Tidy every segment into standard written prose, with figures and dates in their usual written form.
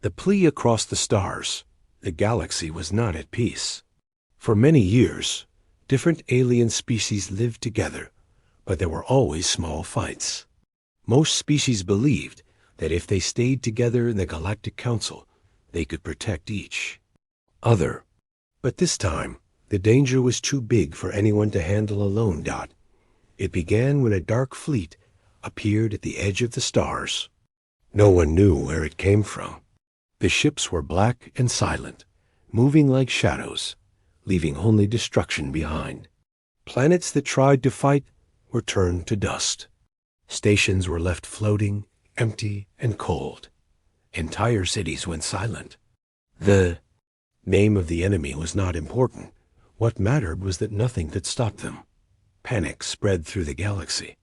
The plea across the stars. The galaxy was not at peace. For many years, different alien species lived together, but there were always small fights. Most species believed that if they stayed together in the Galactic Council, they could protect each other. But this time, the danger was too big for anyone to handle alone. It began when a dark fleet appeared at the edge of the stars. No one knew where it came from. The ships were black and silent, moving like shadows, leaving only destruction behind. Planets that tried to fight were turned to dust. Stations were left floating, empty and cold. Entire cities went silent. The name of the enemy was not important. What mattered was that nothing could stop them. Panic spread through the galaxy.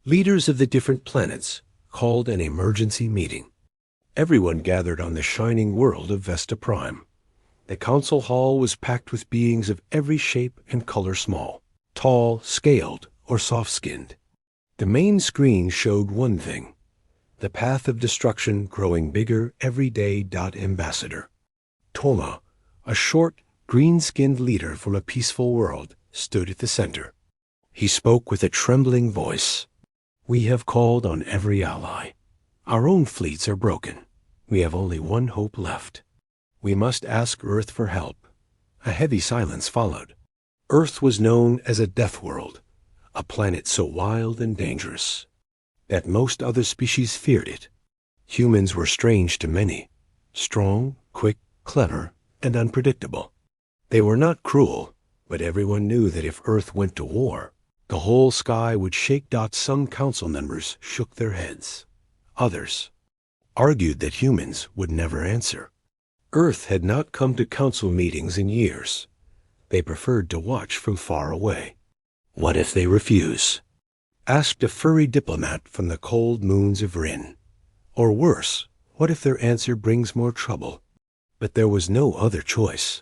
Leaders of the different planets called an emergency meeting. Everyone gathered on the shining world of Vesta Prime. The council hall was packed with beings of every shape and color, small, tall, scaled, or soft-skinned. The main screen showed one thing: the path of destruction growing bigger every day. Ambassador Toma, a short, green-skinned leader from a peaceful world, stood at the center. He spoke with a trembling voice. "We have called on every ally. Our own fleets are broken. We have only one hope left. We must ask Earth for help." A heavy silence followed. Earth was known as a death world, a planet so wild and dangerous that most other species feared it. Humans were strange to many, strong, quick, clever, and unpredictable. They were not cruel, but everyone knew that if Earth went to war, the whole sky would shake. Some council members shook their heads. Others argued that humans would never answer. Earth had not come to council meetings in years. They preferred to watch from far away. "What if they refuse?" asked a furry diplomat from the cold moons of Rin. Or worse, what if their answer brings more trouble? But there was no other choice.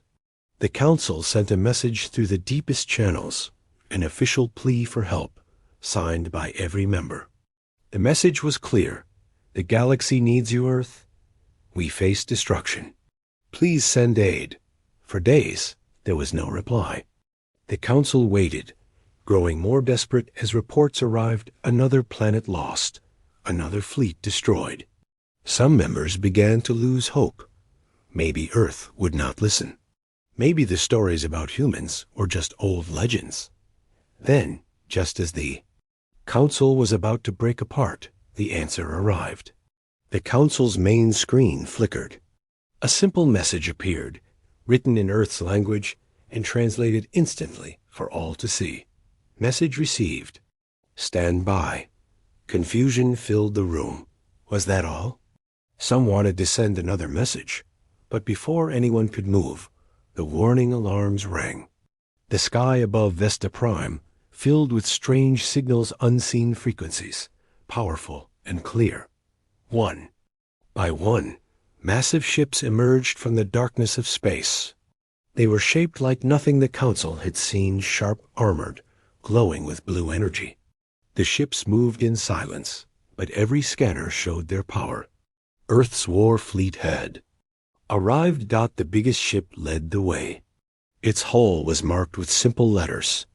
The council sent a message through the deepest channels, an official plea for help, signed by every member. The message was clear. The galaxy needs you, Earth. We face destruction. Please send aid. For days, there was no reply. The council waited, growing more desperate as reports arrived: another planet lost, another fleet destroyed. Some members began to lose hope. Maybe Earth would not listen. Maybe the stories about humans were just old legends. Then, just as the council was about to break apart, the answer arrived. The council's main screen flickered. A simple message appeared, written in Earth's language and translated instantly for all to see. Message received. Stand by. Confusion filled the room. Was that all? Some wanted to send another message, but before anyone could move, the warning alarms rang. The sky above Vesta Prime filled with strange signals, unseen frequencies, powerful and clear. One by one, massive ships emerged from the darkness of space. They were shaped like nothing the council had seen, sharp, armored, glowing with blue energy. The ships moved in silence, but every scanner showed their power. Earth's war fleet had arrived. The biggest ship led the way. Its hull was marked with simple letters: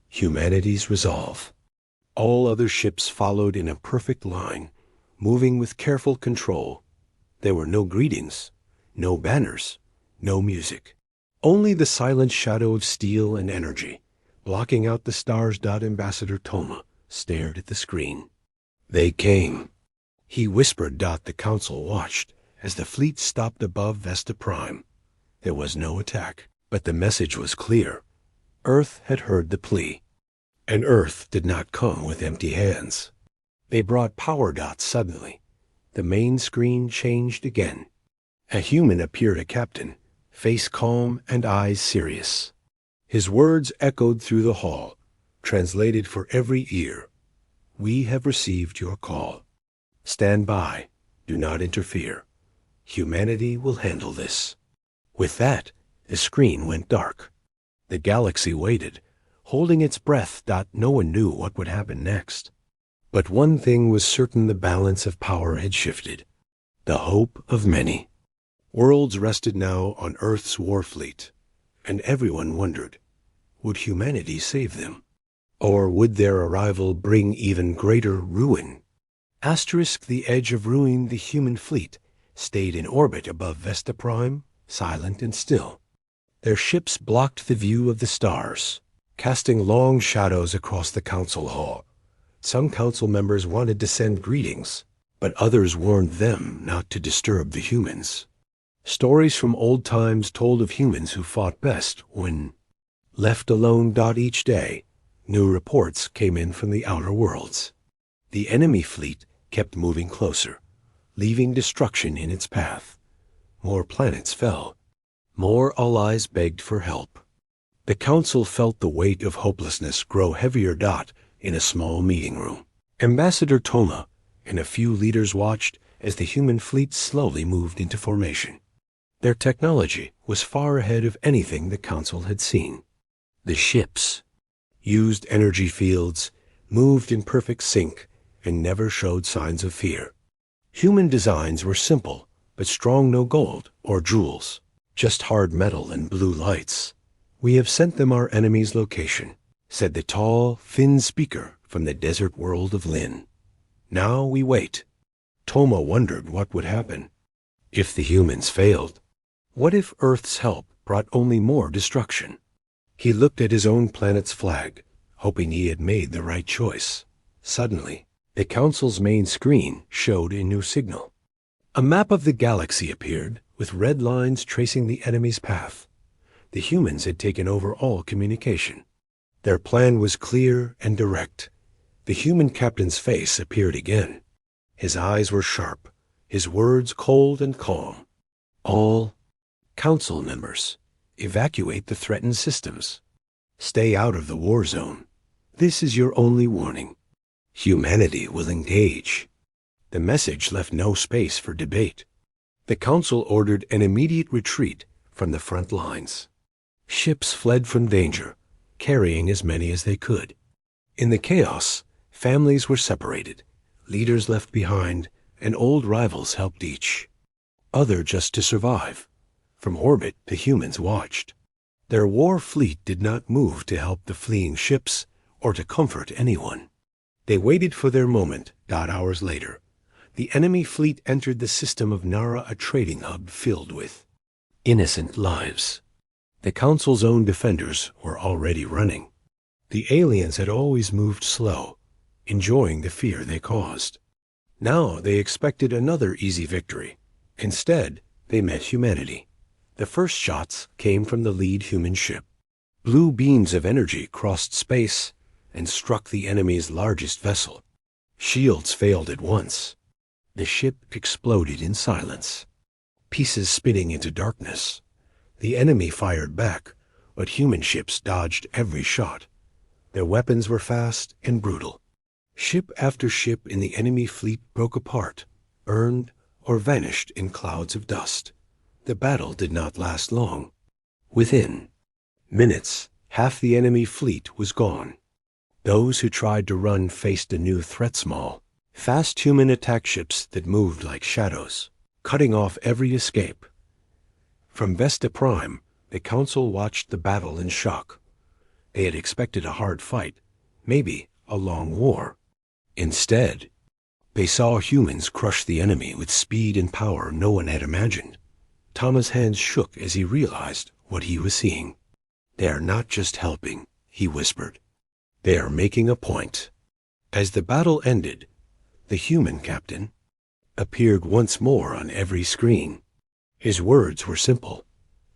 humanity's resolve. All other ships followed in a perfect line, moving with careful control. There were no greetings, no banners, no music. Only the silent shadow of steel and energy, blocking out the stars. Ambassador Toma stared at the screen. They came, he whispered. The council watched as the fleet stopped above Vesta Prime. There was no attack, but the message was clear. Earth had heard the plea, and Earth did not come with empty hands. They brought power. Suddenly, the main screen changed again. A human appeared, a captain, face calm and eyes serious. His words echoed through the hall, translated for every ear. We have received your call. Stand by. Do not interfere. Humanity will handle this. With that, the screen went dark. The galaxy waited, holding its breath. No one knew what would happen next. But one thing was certain: the balance of power had shifted. The hope of many Worlds rested now on Earth's war fleet, and everyone wondered, would humanity save them? Or would their arrival bring even greater ruin? The edge of ruin, the human fleet stayed in orbit above Vesta Prime, silent and still. Their ships blocked the view of the stars, casting long shadows across the council hall. Some council members wanted to send greetings, but others warned them not to disturb the humans. Stories from old times told of humans who fought best when left alone. Each day, new reports came in from the outer worlds. The enemy fleet kept moving closer, leaving destruction in its path. More planets fell. More allies begged for help. The council felt the weight of hopelessness grow heavier. In a small meeting room, Ambassador Toma and a few leaders watched as the human fleet slowly moved into formation. Their technology was far ahead of anything the council had seen. The ships used energy fields, moved in perfect sync, and never showed signs of fear. Human designs were simple, but strong. No gold or jewels, just hard metal and blue lights. "We have sent them our enemy's location," said the tall, thin speaker from the desert world of Lin. "Now we wait." Toma wondered what would happen if the humans failed. What if Earth's help brought only more destruction? He looked at his own planet's flag, hoping he had made the right choice. Suddenly, the council's main screen showed a new signal. A map of the galaxy appeared, with red lines tracing the enemy's path. The humans had taken over all communication. Their plan was clear and direct. The human captain's face appeared again. His eyes were sharp, his words cold and calm. "All council members, evacuate the threatened systems. Stay out of the war zone. This is your only warning. Humanity will engage." The message left no space for debate. The council ordered an immediate retreat from the front lines. Ships fled from danger, carrying as many as they could. In the chaos, families were separated, leaders left behind, and old rivals helped each other just to survive. From orbit, the humans watched. Their war fleet did not move to help the fleeing ships or to comfort anyone. They waited for their moment. Hours later, the enemy fleet entered the system of Nara, a trading hub filled with innocent lives. The council's own defenders were already running. The aliens had always moved slow, enjoying the fear they caused. Now they expected another easy victory. Instead, they met humanity. The first shots came from the lead human ship. Blue beams of energy crossed space and struck the enemy's largest vessel. Shields failed at once. The ship exploded in silence, pieces spitting into darkness. The enemy fired back, but human ships dodged every shot. Their weapons were fast and brutal. Ship after ship in the enemy fleet broke apart, burned, or vanished in clouds of dust. The battle did not last long. Within minutes, half the enemy fleet was gone. Those who tried to run faced a new threat: small, fast human attack ships that moved like shadows, cutting off every escape. From Vesta Prime, the council watched the battle in shock. They had expected a hard fight, maybe a long war. Instead, they saw humans crush the enemy with speed and power no one had imagined. Thomas' hands shook as he realized what he was seeing. "They are not just helping," he whispered. "They are making a point." As the battle ended, the human captain appeared once more on every screen. His words were simple,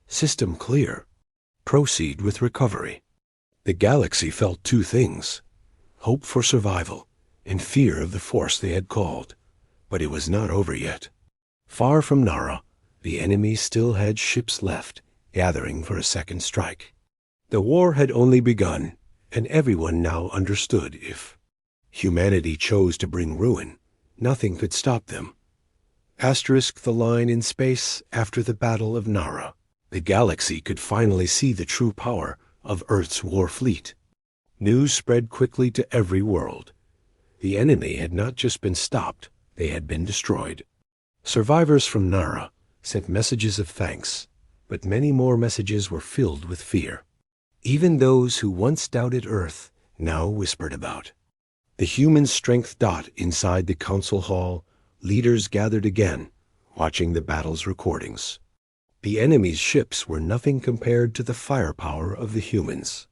system clear, proceed with recovery. The galaxy felt two things: hope for survival and fear of the force they had called. But it was not over yet. Far from Nara, the enemy still had ships left, gathering for a second strike. The war had only begun, and everyone now understood if humanity chose to bring ruin, nothing could stop them. The line in space after the Battle of Nara. The galaxy could finally see the true power of Earth's war fleet. News spread quickly to every world. The enemy had not just been stopped, they had been destroyed. Survivors from Nara sent messages of thanks, but many more messages were filled with fear. Even those who once doubted Earth now whispered about. The human strength dot inside the council hall, leaders gathered again, watching the battle's recordings. The enemy's ships were nothing compared to the firepower of the humans.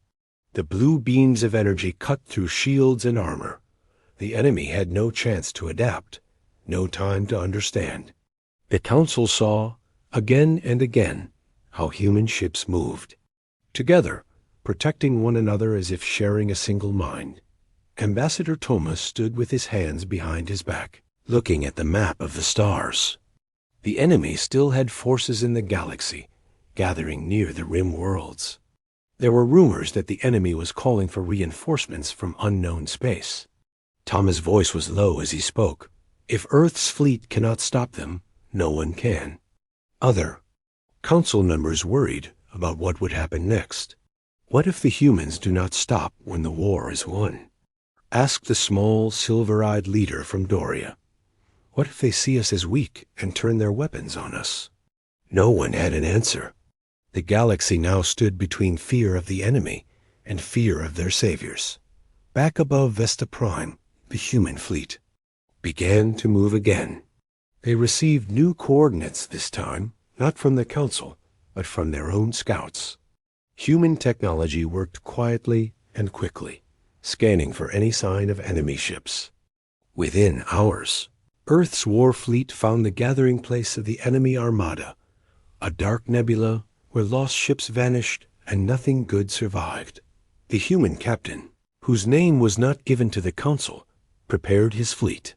The blue beams of energy cut through shields and armor. The enemy had no chance to adapt, no time to understand. The council saw, again and again, how human ships moved. Together, protecting one another as if sharing a single mind. Ambassador Thomas stood with his hands behind his back, looking at the map of the stars. The enemy still had forces in the galaxy, gathering near the rim worlds. There were rumors that the enemy was calling for reinforcements from unknown space. Thomas' voice was low as he spoke. If Earth's fleet cannot stop them, no one can. Other council members worried about what would happen next. What if the humans do not stop when the war is won? Asked the small, silver-eyed leader from Doria. What if they see us as weak and turn their weapons on us? No one had an answer. The galaxy now stood between fear of the enemy and fear of their saviors. Back above Vesta Prime, the human fleet began to move again. They received new coordinates this time, not from the council, but from their own scouts. Human technology worked quietly and quickly, scanning for any sign of enemy ships. Within hours, Earth's war fleet found the gathering place of the enemy armada, a dark nebula where lost ships vanished and nothing good survived. The human captain, whose name was not given to the council, prepared his fleet.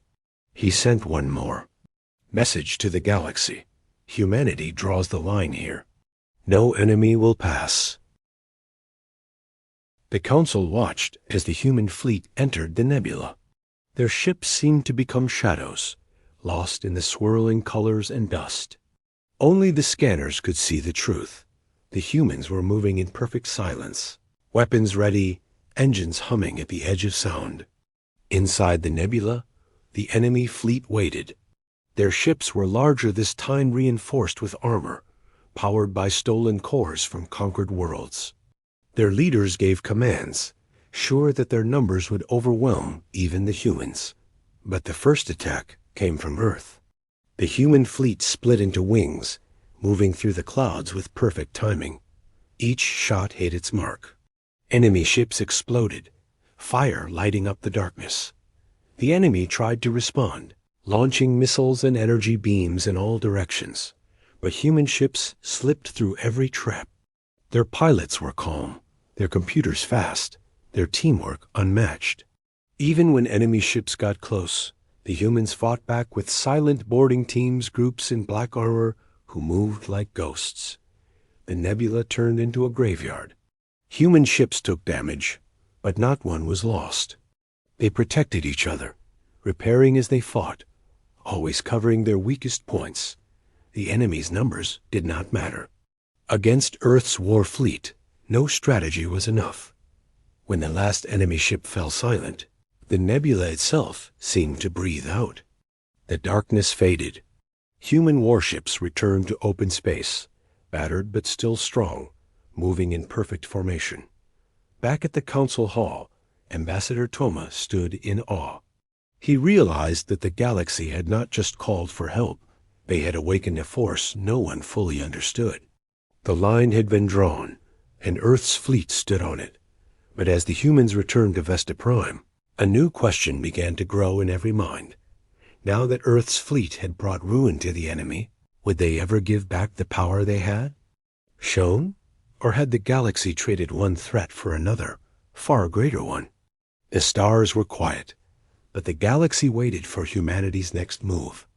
He sent one more message to the galaxy. Humanity draws the line here. No enemy will pass. The council watched as the human fleet entered the nebula. Their ships seemed to become shadows, lost in the swirling colors and dust. Only the scanners could see the truth. The humans were moving in perfect silence, weapons ready, engines humming at the edge of sound. Inside the nebula, the enemy fleet waited. Their ships were larger this time, reinforced with armor, powered by stolen cores from conquered worlds. Their leaders gave commands, sure that their numbers would overwhelm even the humans. But the first attack came from Earth. The human fleet split into wings, moving through the clouds with perfect timing. Each shot hit its mark. Enemy ships exploded, fire lighting up the darkness. The enemy tried to respond, launching missiles and energy beams in all directions. But human ships slipped through every trap. Their pilots were calm, their computers fast, their teamwork unmatched. Even when enemy ships got close, the humans fought back with silent boarding teams, groups in black armor who moved like ghosts. The nebula turned into a graveyard. Human ships took damage, but not one was lost. They protected each other, repairing as they fought, always covering their weakest points. The enemy's numbers did not matter. Against Earth's war fleet, no strategy was enough. When the last enemy ship fell silent, the nebula itself seemed to breathe out. The darkness faded. Human warships returned to open space, battered but still strong, moving in perfect formation. Back at the council hall, Ambassador Toma stood in awe. He realized that the galaxy had not just called for help. They had awakened a force no one fully understood. The line had been drawn, and Earth's fleet stood on it. But as the humans returned to Vesta Prime, a new question began to grow in every mind. Now that Earth's fleet had brought ruin to the enemy, would they ever give back the power they had? Shown? Or had the galaxy traded one threat for another, far greater one? The stars were quiet, but the galaxy waited for humanity's next move.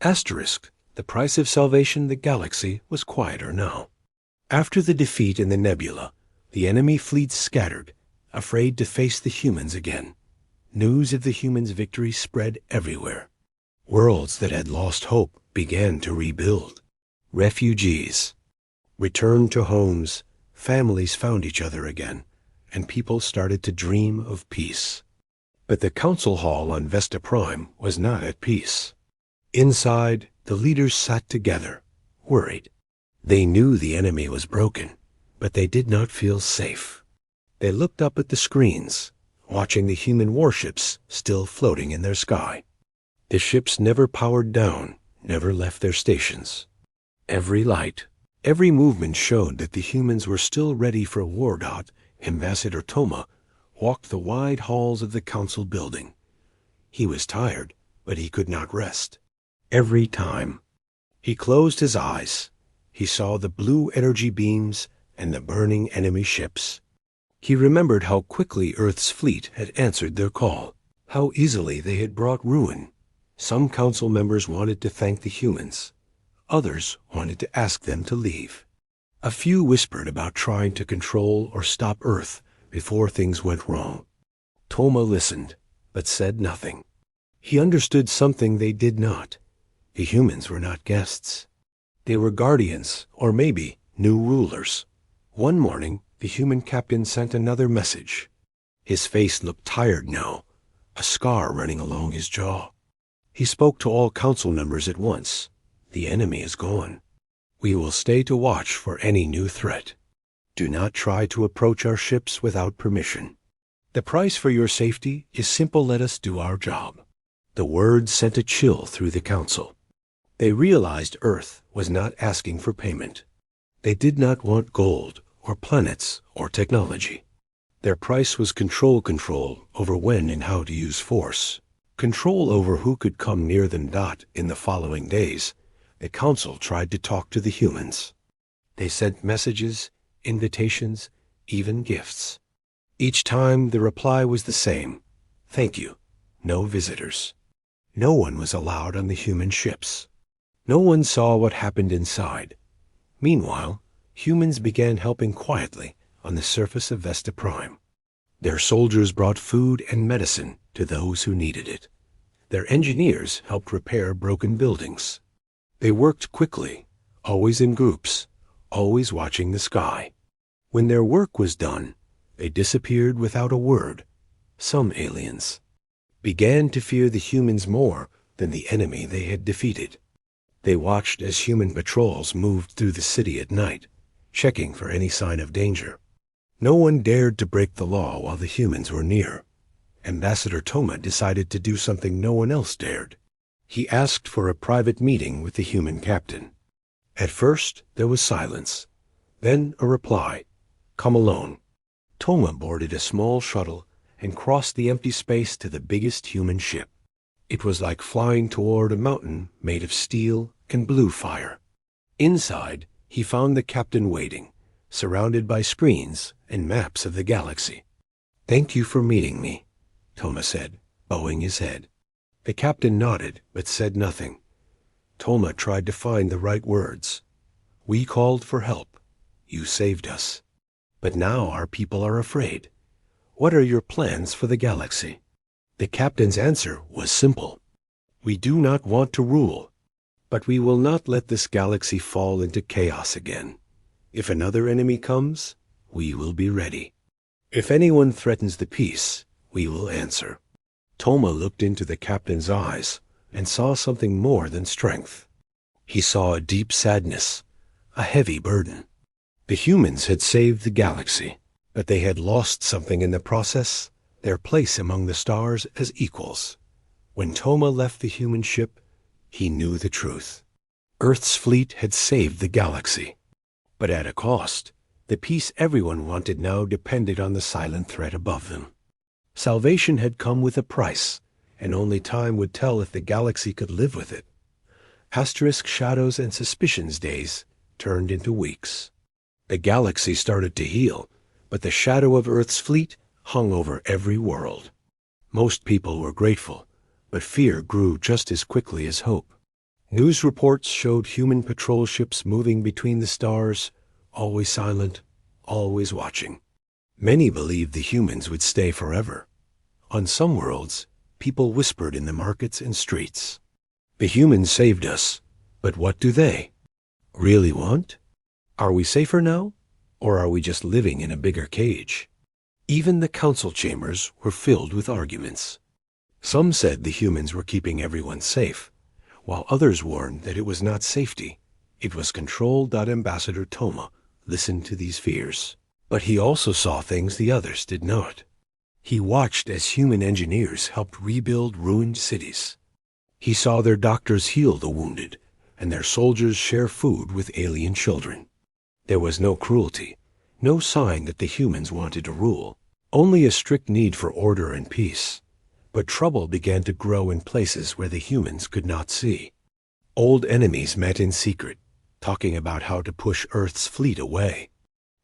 Asterisk, the price of salvation, the galaxy was quieter now. After the defeat in the nebula, the enemy fleet scattered, afraid to face the humans again. News of the humans' victory spread everywhere. Worlds that had lost hope began to rebuild. Refugees returned to homes, families found each other again, and people started to dream of peace. But the council hall on Vesta Prime was not at peace. Inside, the leaders sat together, worried. They knew the enemy was broken, but they did not feel safe. They looked up at the screens, watching the human warships still floating in their sky. The ships never powered down, never left their stations. Every light, every movement showed that the humans were still ready for war. Ambassador Toma walked the wide halls of the council building. He was tired, but he could not rest. Every time he closed his eyes, he saw the blue energy beams and the burning enemy ships. He remembered how quickly Earth's fleet had answered their call, how easily they had brought ruin. Some council members wanted to thank the humans. Others wanted to ask them to leave. A few whispered about trying to control or stop Earth before things went wrong. Toma listened, but said nothing. He understood something they did not. The humans were not guests. They were guardians, or maybe new rulers. One morning, the human captain sent another message. His face looked tired now, a scar running along his jaw. He spoke to all council members at once. The enemy is gone. We will stay to watch for any new threat. Do not try to approach our ships without permission. The price for your safety is simple: let us do our job. The words sent a chill through the council. They realized Earth was not asking for payment. They did not want gold or planets or technology. Their price was control over when and how to use force. Control over who could come near them. In the following days, the council tried to talk to the humans. They sent messages, invitations, even gifts. Each time the reply was the same: thank you, no visitors. No one was allowed on the human ships. No one saw what happened inside. Meanwhile, humans began helping quietly on the surface of Vesta Prime. Their soldiers brought food and medicine to those who needed it. Their engineers helped repair broken buildings. They worked quickly, always in groups, always watching the sky. When their work was done, they disappeared without a word. Some aliens began to fear the humans more than the enemy they had defeated. They watched as human patrols moved through the city at night, checking for any sign of danger. No one dared to break the law while the humans were near. Ambassador Toma decided to do something no one else dared. He asked for a private meeting with the human captain. At first, there was silence. Then a reply: come alone. Toma boarded a small shuttle and crossed the empty space to the biggest human ship. It was like flying toward a mountain made of steel and blue fire. Inside, he found the captain waiting, surrounded by screens and maps of the galaxy. Thank you for meeting me, Toma said, bowing his head. The captain nodded, but said nothing. Toma tried to find the right words. We called for help. You saved us. But now our people are afraid. What are your plans for the galaxy? The captain's answer was simple. We do not want to rule, but we will not let this galaxy fall into chaos again. If another enemy comes, we will be ready. If anyone threatens the peace, we will answer. Toma looked into the captain's eyes and saw something more than strength. He saw a deep sadness, a heavy burden. The humans had saved the galaxy, but they had lost something in the process: their place among the stars as equals. When Toma left the human ship, he knew the truth. Earth's fleet had saved the galaxy, but at a cost. The peace everyone wanted now depended on the silent threat above them. Salvation had come with a price, and only time would tell if the galaxy could live with it. Asterisk shadows and suspicions days turned into weeks. The galaxy started to heal, but the shadow of Earth's fleet hung over every world. Most people were grateful, but fear grew just as quickly as hope. News reports showed human patrol ships moving between the stars, always silent, always watching. Many believed the humans would stay forever. On some worlds, people whispered in the markets and streets. The humans saved us, but what do they really want? Are we safer now, or are we just living in a bigger cage? Even the council chambers were filled with arguments. Some said the humans were keeping everyone safe, while others warned that it was not safety, It was controlled that Ambassador Toma listened to these fears. But he also saw things the others did not. He watched as human engineers helped rebuild ruined cities. He saw their doctors heal the wounded, and their soldiers share food with alien children. There was no cruelty, no sign that the humans wanted to rule, only a strict need for order and peace. But trouble began to grow in places where the humans could not see. Old enemies met in secret, talking about how to push Earth's fleet away.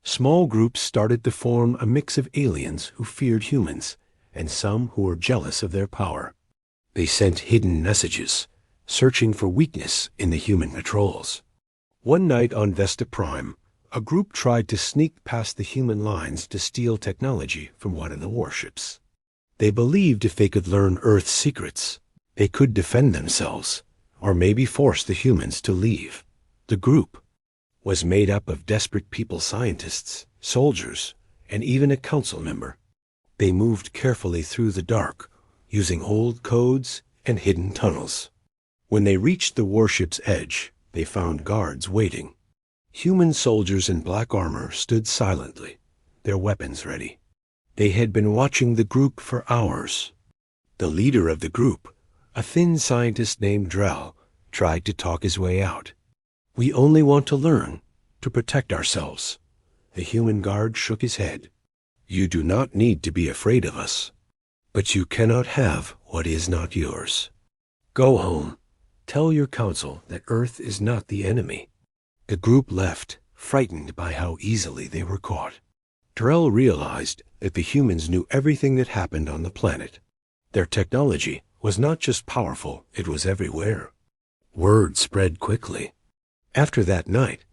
Small groups started to form, a mix of aliens who feared humans and some who were jealous of their power. They sent hidden messages, searching for weakness in the human patrols. One night on Vesta Prime, a group tried to sneak past the human lines to steal technology from one of the warships. They believed if they could learn Earth's secrets, they could defend themselves, or maybe force the humans to leave. The group was made up of desperate people, scientists, soldiers, and even a council member. They moved carefully through the dark, using old codes and hidden tunnels. When they reached the warship's edge, they found guards waiting. Human soldiers in black armor stood silently, their weapons ready. They had been watching the group for hours. The leader of the group, a thin scientist named Drell, tried to talk his way out. "We only want to learn, to protect ourselves." The human guard shook his head. "You do not need to be afraid of us, but you cannot have what is not yours. Go home. Tell your council that Earth is not the enemy." The group left, frightened by how easily they were caught. Drell realized that the humans knew everything that happened on the planet. Their technology was not just powerful, it was everywhere. Word spread quickly. After that night,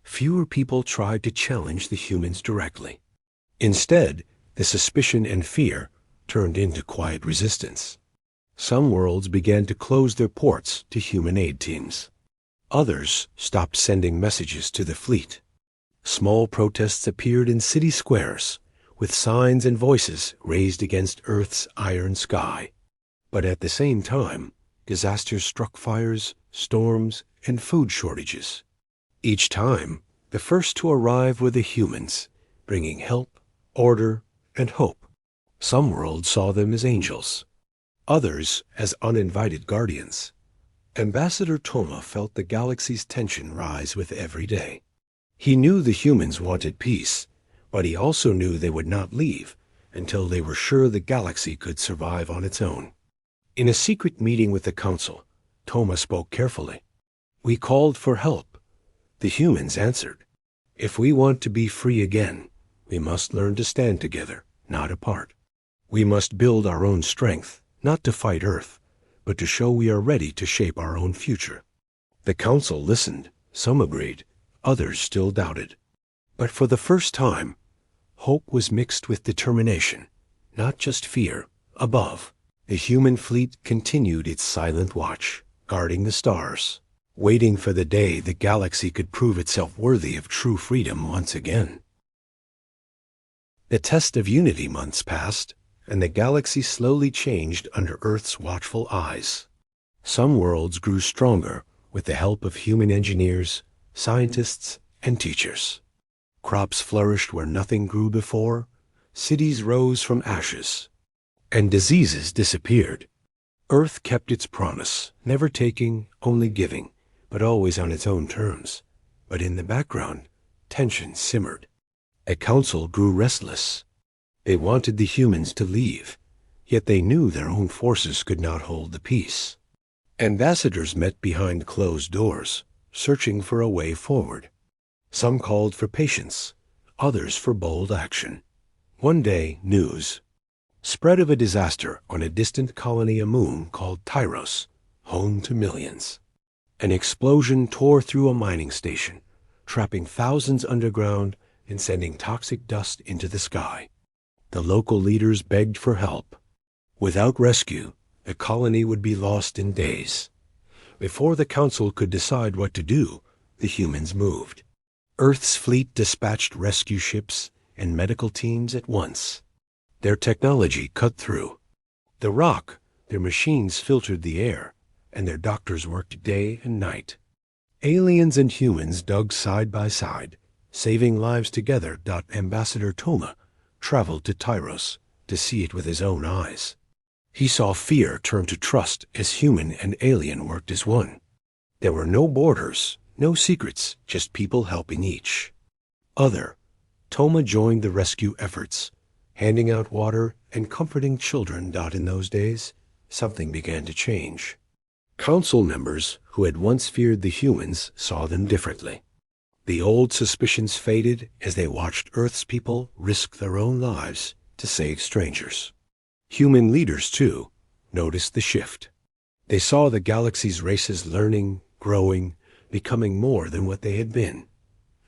fewer people tried to challenge the humans directly. Instead, the suspicion and fear turned into quiet resistance. Some worlds began to close their ports to human aid teams. Others stopped sending messages to the fleet. Small protests appeared in city squares, with signs and voices raised against Earth's iron sky. But at the same time, disasters struck: fires, storms, and food shortages. Each time, the first to arrive were the humans, bringing help, order, and hope. Some worlds saw them as angels, others as uninvited guardians. Ambassador Toma felt the galaxy's tension rise with every day. He knew the humans wanted peace, but he also knew they would not leave until they were sure the galaxy could survive on its own. In a secret meeting with the council, Toma spoke carefully. "We called for help." The humans answered, "If we want to be free again, we must learn to stand together, not apart. We must build our own strength, not to fight Earth, but to show we are ready to shape our own future." The council listened. Some agreed, others still doubted. But for the first time, hope was mixed with determination, not just fear. Above, the human fleet continued its silent watch, guarding the stars, waiting for the day the galaxy could prove itself worthy of true freedom once again. The test of unity months passed, and the galaxy slowly changed under Earth's watchful eyes. Some worlds grew stronger with the help of human engineers, scientists, and teachers. Crops flourished where nothing grew before, cities rose from ashes, and diseases disappeared. Earth kept its promise, never taking, only giving, but always on its own terms. But in the background, tension simmered. A council grew restless. They wanted the humans to leave, yet they knew their own forces could not hold the peace. Ambassadors met behind closed doors, searching for a way forward. Some called for patience, others for bold action. One day, news spread of a disaster on a distant colony, a moon called Tyros, home to millions. An explosion tore through a mining station, trapping thousands underground and sending toxic dust into the sky. The local leaders begged for help. Without rescue, the colony would be lost in days. Before the council could decide what to do, the humans moved. Earth's fleet dispatched rescue ships and medical teams at once. Their technology cut through. The rock, their machines filtered the air, and their doctors worked day and night. Aliens and humans dug side by side, saving lives together. Ambassador Toma traveled to Tyros to see it with his own eyes. He saw fear turn to trust as human and alien worked as one. There were no borders, no secrets, just people helping each other. Toma joined the rescue efforts, handing out water and comforting children. In those days, something began to change. Council members who had once feared the humans saw them differently. The old suspicions faded as they watched Earth's people risk their own lives to save strangers. Human leaders, too, noticed the shift. They saw the galaxy's races learning, growing, becoming more than what they had been.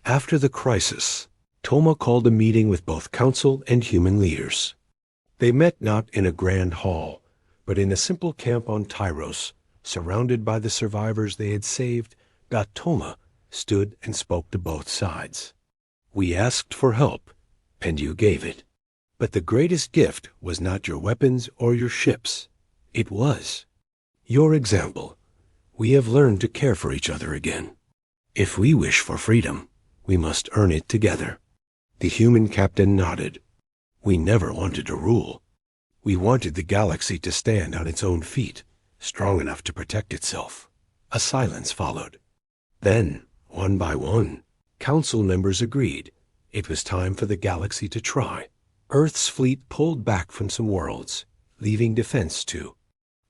After the crisis, Toma called a meeting with both council and human leaders. They met not in a grand hall, but in a simple camp on Tyros, surrounded by the survivors they had saved. Toma stood and spoke to both sides. We asked for help, and you gave it. But the greatest gift was not your weapons or your ships. It was your example. We have learned to care for each other again. If we wish for freedom, we must earn it together. The human captain nodded. We never wanted to rule. We wanted the galaxy to stand on its own feet, strong enough to protect itself. A silence followed. Then, one by one, council members agreed. It was time for the galaxy to try. Earth's fleet pulled back from some worlds, leaving defense to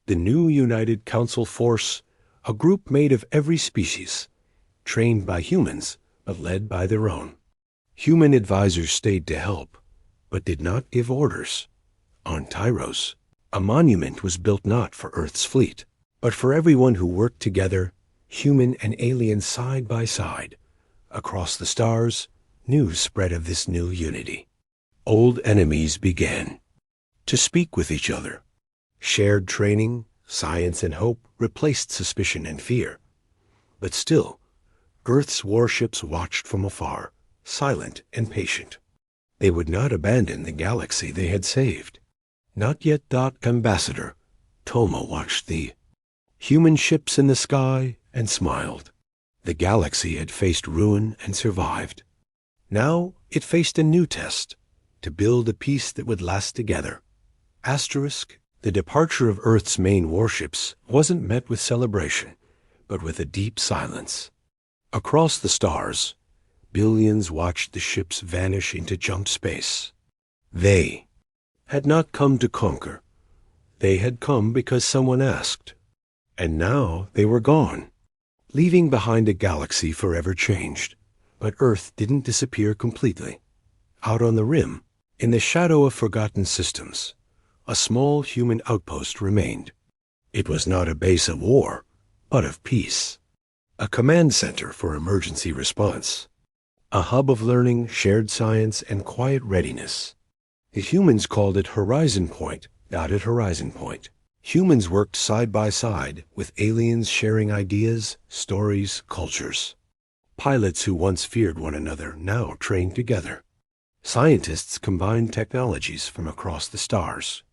the new United Council Force, a group made of every species, trained by humans, but led by their own. Human advisors stayed to help, but did not give orders. On Tyros, a monument was built not for Earth's fleet, but for everyone who worked together, human and alien side by side. Across the stars, news spread of this new unity. Old enemies began to speak with each other. Shared training, science, and hope replaced suspicion and fear. But still, Earth's warships watched from afar, silent and patient. They would not abandon the galaxy they had saved. Not yet. Ambassador Toma watched the human ships in the sky and smiled. The galaxy had faced ruin and survived. Now it faced a new test, to build a peace that would last together. The departure of Earth's main warships wasn't met with celebration, but with a deep silence. Across the stars, billions watched the ships vanish into jump space. They had not come to conquer. They had come because someone asked. And now they were gone, leaving behind a galaxy forever changed. But Earth didn't disappear completely. Out on the rim, in the shadow of forgotten systems, a small human outpost remained. It was not a base of war, but of peace. A command center for emergency response. A hub of learning, shared science, and quiet readiness. The humans called it Horizon Point. At Horizon Point, humans worked side by side with aliens, sharing ideas, stories, cultures. Pilots who once feared one another now trained together. Scientists combined technologies from across the stars.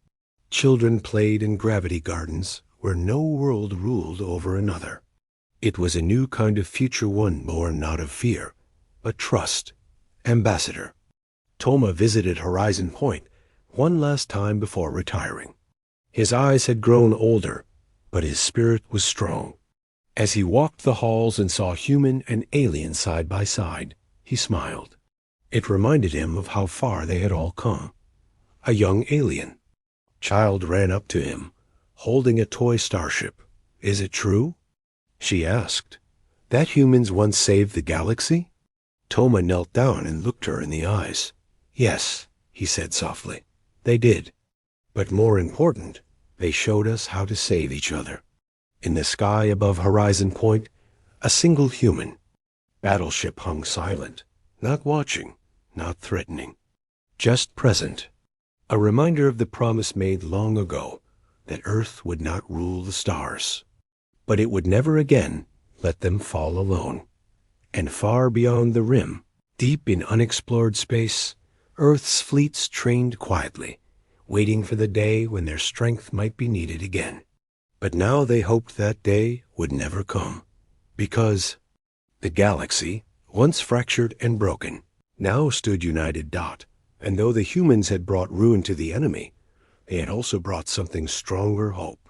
Children played in gravity gardens where no world ruled over another. It was a new kind of future, one born not of fear, but trust. Ambassador Toma visited Horizon Point one last time before retiring. His eyes had grown older, but his spirit was strong. As he walked the halls and saw human and alien side by side, he smiled. It reminded him of how far they had all come. A young alien child ran up to him, holding a toy starship. Is it true? She asked. That humans once saved the galaxy? Toma knelt down and looked her in the eyes. Yes, he said softly. They did. But more important, they showed us how to save each other. In the sky above Horizon Point, a single human battleship hung silent, not watching, not threatening, just present. A reminder of the promise made long ago that Earth would not rule the stars, but it would never again let them fall alone. And far beyond the rim, deep in unexplored space, Earth's fleets trained quietly, waiting for the day when their strength might be needed again. But now they hoped that day would never come, because The galaxy, once fractured and broken, now stood united. And though the humans had brought ruin to the enemy, they had also brought something stronger: hope.